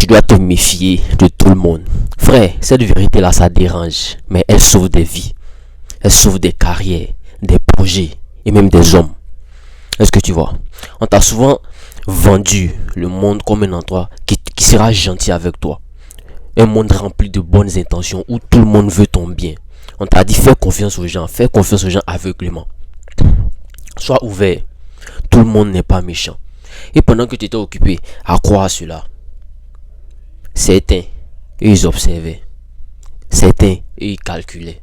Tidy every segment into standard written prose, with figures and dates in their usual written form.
dois te méfier de tout le monde. Frère, cette vérité-là, ça dérange, mais elle sauve des vies. Elle sauve des carrières, des projets et même des hommes. Est-ce que tu vois? On t'a souvent vendu le monde comme un endroit qui sera gentil avec toi. Un monde rempli de bonnes intentions où tout le monde veut ton bien. On t'a dit fais confiance aux gens aveuglément. Sois ouvert. Tout le monde n'est pas méchant. Et pendant que tu étais occupé à croire à cela, certains, ils observaient. Certains, ils calculaient.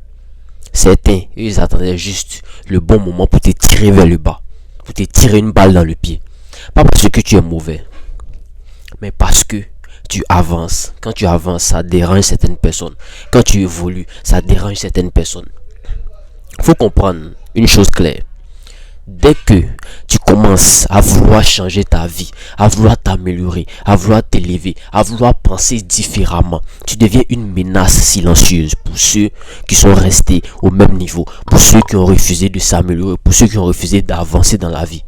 Certains, ils attendaient juste le bon moment pour te tirer vers le bas. Pour te tirer une balle dans le pied. Pas parce que tu es mauvais, mais parce que tu avances. Quand tu avances, ça dérange certaines personnes. Quand tu évolues, ça dérange certaines personnes. Il faut comprendre une chose claire. Dès que tu commences à vouloir changer ta vie, à vouloir t'améliorer, à vouloir t'élever, à vouloir penser différemment, tu deviens une menace silencieuse pour ceux qui sont restés au même niveau, pour ceux qui ont refusé de s'améliorer, pour ceux qui ont refusé d'avancer dans la vie.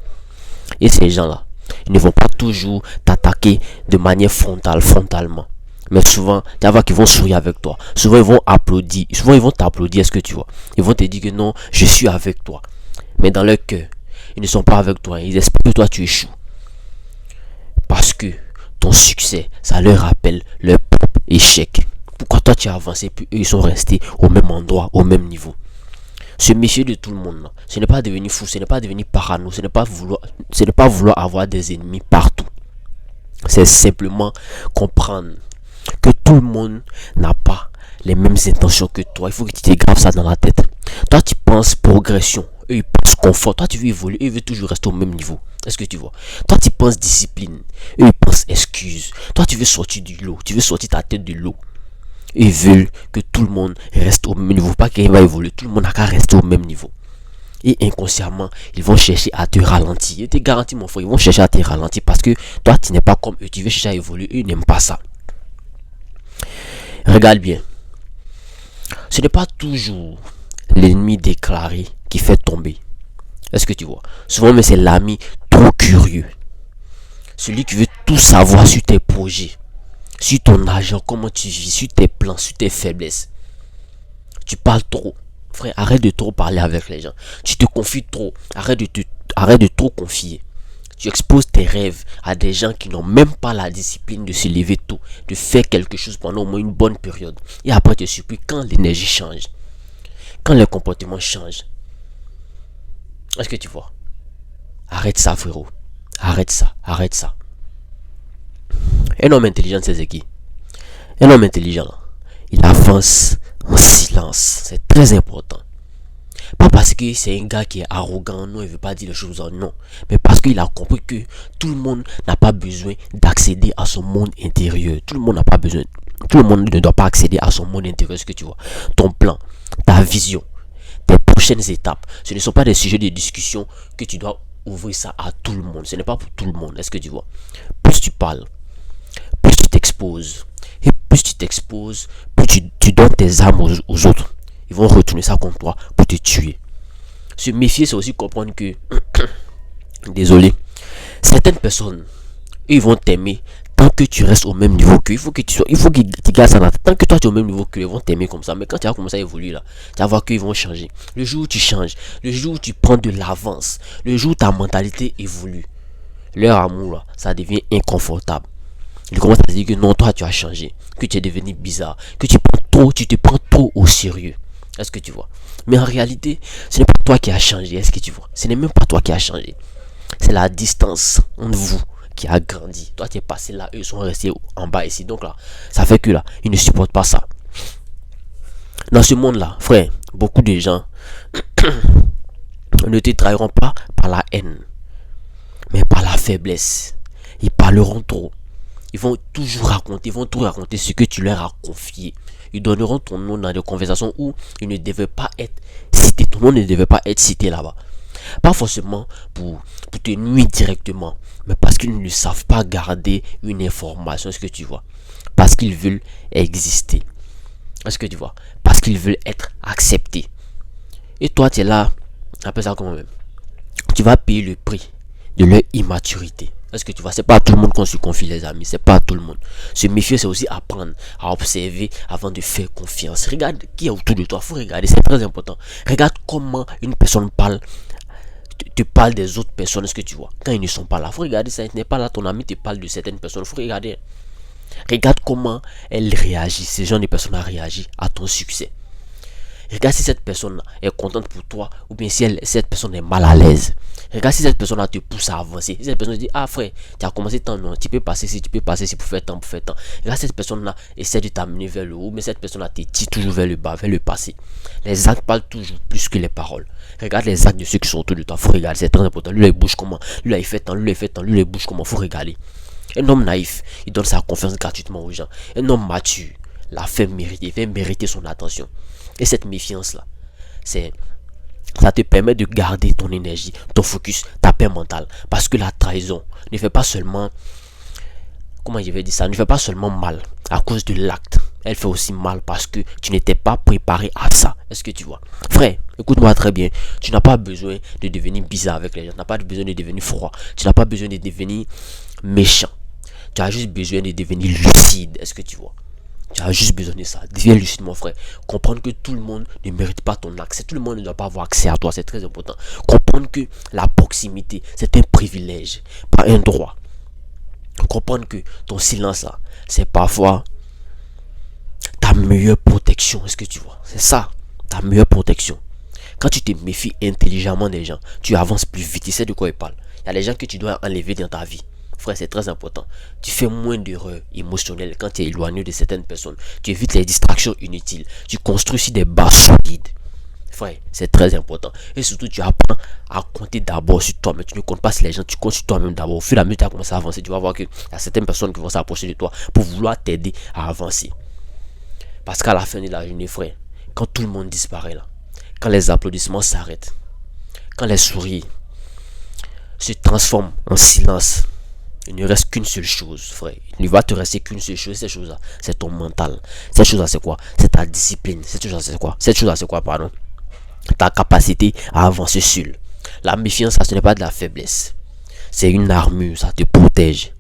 Et ces gens-là, ils ne vont pas toujours t'attaquer de manière frontalement. Mais souvent, tu vas voir qu'ils vont sourire avec toi. Souvent, ils vont applaudir. Souvent, ils vont t'applaudir, est-ce que tu vois? Ils vont te dire que non, je suis avec toi. Mais dans leur cœur, ils ne sont pas avec toi. Ils espèrent que toi, tu échoues. Parce que ton succès, ça leur rappelle leur propre échec. Pourquoi toi, tu as avancé, puis eux, ils sont restés au même endroit, au même niveau? Se méfier de tout le monde, là. Ce n'est pas devenir fou, ce n'est pas devenir parano, ce n'est pas vouloir avoir des ennemis partout. C'est simplement comprendre que tout le monde n'a pas les mêmes intentions que toi. Il faut que tu te graves ça dans la tête. Toi, tu penses progression, eux, ils pensent confort. Toi, tu veux évoluer, eux, ils veulent toujours rester au même niveau. Est-ce que tu vois? Toi, tu penses discipline, eux, ils pensent excuse. Toi, tu veux sortir du lot, tu veux sortir ta tête du lot. Ils veulent que tout le monde reste au même niveau. Pas qu'il va évoluer, tout le monde n'a qu'à rester au même niveau. Et inconsciemment, ils vont chercher à te ralentir. Je te garantis, mon frère, ils vont chercher à te ralentir parce que toi, tu n'es pas comme eux. Tu veux chercher à évoluer, eux, ils n'aiment pas ça. Regarde bien. Ce n'est pas toujours l'ennemi déclaré qui fait tomber. Est-ce que tu vois? Souvent, mais c'est l'ami trop curieux. Celui qui veut tout savoir sur tes projets, sur ton argent, comment tu vis, sur tes plans, sur tes faiblesses. Tu parles trop. Frère, arrête de trop parler avec les gens. Tu te confies trop. Arrête de trop confier. Tu exposes tes rêves à des gens qui n'ont même pas la discipline de se lever tôt, de faire quelque chose pendant au moins une bonne période. Et après, tu es surpris quand l'énergie change. Quand les comportements changent. Est-ce que tu vois? Arrête ça, frérot. Arrête ça. Un homme intelligent, c'est qui? Un homme intelligent, il avance en silence. C'est très important. Pas parce que c'est un gars qui est arrogant, non, il veut pas dire les choses en non. Mais parce qu'il a compris que tout le monde n'a pas besoin d'accéder à son monde intérieur. Tout le monde ne doit pas accéder à son monde intérieur, ce que tu vois. Ton plan, ta vision, tes prochaines étapes, ce ne sont pas des sujets de discussion que tu dois ouvrir ça à tout le monde. Ce n'est pas pour tout le monde, est-ce que tu vois? Plus tu parles, plus tu t'exposes. Et plus tu t'exposes, plus tu donnes tes armes aux autres. Ils vont retourner ça contre toi pour te tuer. Se méfier, c'est aussi comprendre que désolé, certaines personnes, ils vont t'aimer tant que tu restes au même niveau qu'eux. Il faut qu'ils gardent ça dans la tête. Tant que toi tu es au même niveau qu'eux, ils vont t'aimer comme ça. Mais quand tu vas commencer à évoluer là, tu vas voir qu'ils vont changer. Le jour où tu changes, le jour où tu prends de l'avance, le jour où ta mentalité évolue, leur amour là, ça devient inconfortable. Ils commencent à te dire que non, toi tu as changé, que tu es devenu bizarre, que tu te prends trop au sérieux. Est-ce que tu vois? Mais en réalité, ce n'est pas toi qui as changé. Est-ce que tu vois? Ce n'est même pas toi qui as changé. C'est la distance entre vous qui a grandi. Toi, tu es passé là, eux sont restés en bas ici. Donc là, ça fait que là, ils ne supportent pas ça. Dans ce monde-là, frère, beaucoup de gens ne te trahiront pas par la haine, mais par la faiblesse. Ils parleront trop. Ils vont toujours raconter, ce que tu leur as confié. Ils donneront ton nom dans des conversations où il ne devait pas être cité. Ton nom ne devait pas être cité là-bas. Pas forcément pour te nuire directement, mais parce qu'ils ne savent pas garder une information. Est-ce que tu vois? Parce qu'ils veulent exister. Est-ce que tu vois? Parce qu'ils veulent être acceptés. Et toi, tu es là, appelle ça comment même. Tu vas payer le prix de leur immaturité. Est-ce que tu vois, c'est pas à tout le monde qu'on se confie, les amis. C'est pas à tout le monde. Se méfier, c'est aussi apprendre à observer avant de faire confiance. Regarde qui est autour de toi. Faut regarder, c'est très important. Regarde comment une personne parle, te parle des autres personnes. Est-ce que tu vois, quand ils ne sont pas là, faut regarder ça. Il n'est pas là, ton ami te parle de certaines personnes. Faut regarder. Regarde comment elle réagit. Ces gens de personnes a réagi à ton succès. Regarde si cette personne est contente pour toi ou bien si cette personne est mal à l'aise. Regarde si cette personne te pousse à avancer. Si cette personne te dit, ah frère, tu as commencé tant, non, tu peux passer si tu peux passer si pour faire tant, pour faire tant. Regarde cette personne-là essaie de t'amener vers le haut, mais cette personne-là te tire toujours vers le bas, vers le passé. Les actes parlent toujours plus que les paroles. Regarde les actes de ceux qui sont autour de toi. Faut regarder, c'est très important. Lui, il bouge comment. Lui, là, il fait tant, lui, il fait tant, lui, il bouge comment. Faut regarder. Un homme naïf, il donne sa confiance gratuitement aux gens. Un homme mature la fait mériter, fait mériter son attention. Et cette méfiance-là, ça te permet de garder ton énergie, ton focus, ta paix mentale. Parce que la trahison ne fait pas seulement, comment je vais dire ça, ne fait pas seulement mal à cause de l'acte. Elle fait aussi mal parce que tu n'étais pas préparé à ça. Est-ce que tu vois? Frère, écoute-moi très bien. Tu n'as pas besoin de devenir bizarre avec les gens. Tu n'as pas besoin de devenir froid. Tu n'as pas besoin de devenir méchant. Tu as juste besoin de devenir lucide. Est-ce que tu vois? Tu as juste besoin de ça. Deviens lucide, mon frère. Comprendre que tout le monde ne mérite pas ton accès. Tout le monde ne doit pas avoir accès à toi. C'est très important. Comprendre que la proximité, c'est un privilège, pas un droit. Comprendre que ton silence là, c'est parfois ta meilleure protection. Est-ce que tu vois? C'est ça, ta meilleure protection. Quand tu te méfies intelligemment des gens, tu avances plus vite. Tu sais de quoi ils parlent. Il y a des gens que tu dois enlever dans ta vie. Frère, c'est très important. Tu fais moins d'erreurs émotionnelles quand tu es éloigné de certaines personnes. Tu évites les distractions inutiles. Tu construis sur des bases solides. Frère, c'est très important. Et surtout, tu apprends à compter d'abord sur toi. Mais tu ne comptes pas sur les gens, tu comptes sur toi-même d'abord. Au fur et à mesure que tu as commencé à avancer, tu vas voir qu'il y a certaines personnes qui vont s'approcher de toi pour vouloir t'aider à avancer. Parce qu'à la fin de la journée, frère, quand tout le monde disparaît là, quand les applaudissements s'arrêtent, quand les sourires se transforment en silence, il ne reste qu'une seule chose, frère. Il ne va te rester qu'une seule chose. Cette chose-là, c'est ton mental. Cette chose-là, c'est quoi? C'est ta discipline. Cette chose-là, c'est quoi? Cette chose-là, c'est quoi, pardon? Ta capacité à avancer seul. La méfiance, ça, ce n'est pas de la faiblesse. C'est une armure, ça te protège.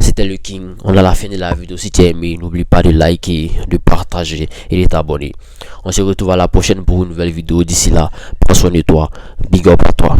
C'était le King. On a la fin de la vidéo. Si tu as aimé, n'oublie pas de liker, de partager et de t'abonner. On se retrouve à la prochaine pour une nouvelle vidéo. D'ici là, prends soin de toi. Big up à toi.